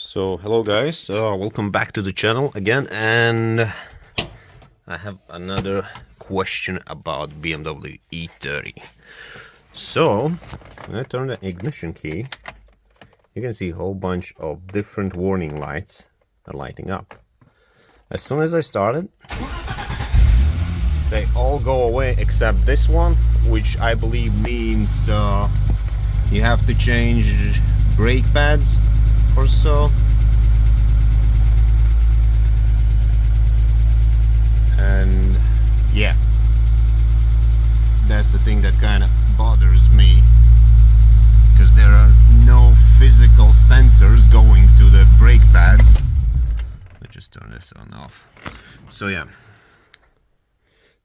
So hello guys, welcome back to the channel again, and I have another question about BMW E30. So when I turn the ignition key, you can see a whole bunch of different warning lights are lighting up. As soon as I start it, they all go away except this one, which I believe means you have to change brake pads or so. And yeah, that's the thing that kind of bothers me, because there are no physical sensors going to the brake pads. Let's just turn this on off. So yeah,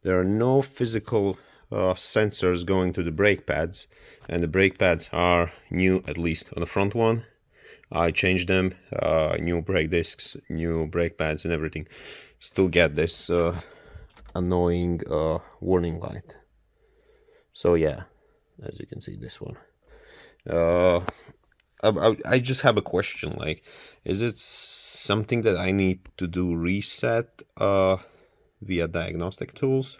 there are no physical sensors going to the brake pads, and the brake pads are new, at least on the front one. I changed them, new brake discs, new brake pads and everything. Still get this annoying warning light. So yeah, as you can see, this one. I just have a question, like, is it something that I need to do reset via diagnostic tools,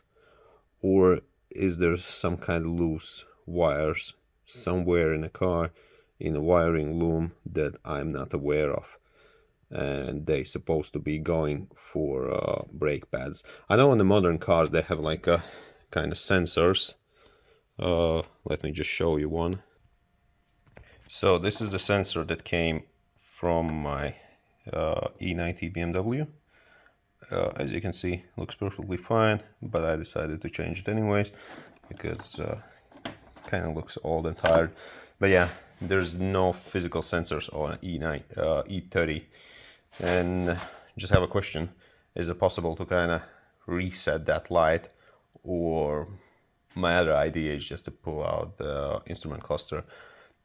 or is there some kind of loose wires somewhere in the car, in a wiring loom, that I'm not aware of, and they're supposed to be going for brake pads? I know on the modern cars they have like a kind of sensors. Let me just show you one. So this is the sensor that came from my E90 BMW. As you can see, looks perfectly fine, but I decided to change it anyways because kind of looks old and tired. But yeah, there's no physical sensors on E30. And just have a question: is it possible to kind of reset that light, or my other idea is just to pull out the instrument cluster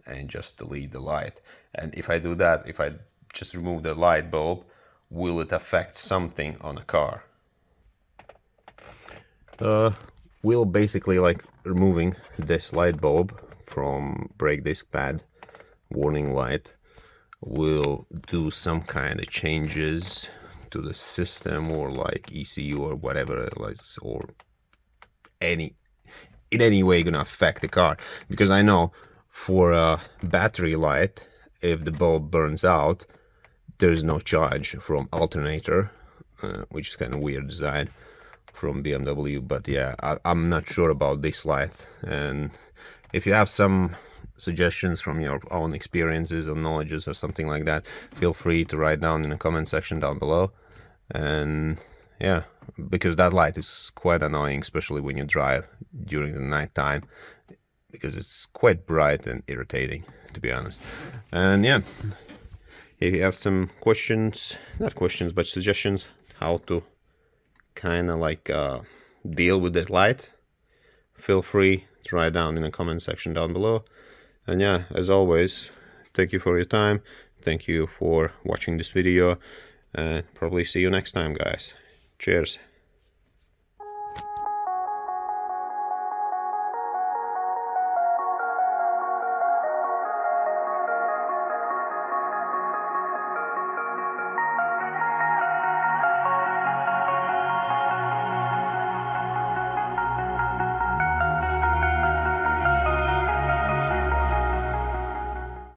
and just delete the light? And if I do that, if I just remove the light bulb, will it affect something on the car? We'll basically, like, removing this light bulb from brake disc pad warning light will do some kind of changes to the system, or like ECU or whatever it is, or in any way gonna affect the car. Because I know for a battery light, if the bulb burns out, there's no charge from alternator, which is kind of weird design from BMW. But yeah, I'm not sure about this light, and if you have some suggestions from your own experiences or knowledges or something like that, feel free to write down in the comment section down below. And yeah, because that light is quite annoying, especially when you drive during the night time, because it's quite bright and irritating, to be honest. And yeah, if you have some questions, not questions, but suggestions how to kind of like deal with that light, feel free to write down in the comment section down below. And yeah, as always, thank you for your time, thank you for watching this video, and probably see you next time, guys. Cheers.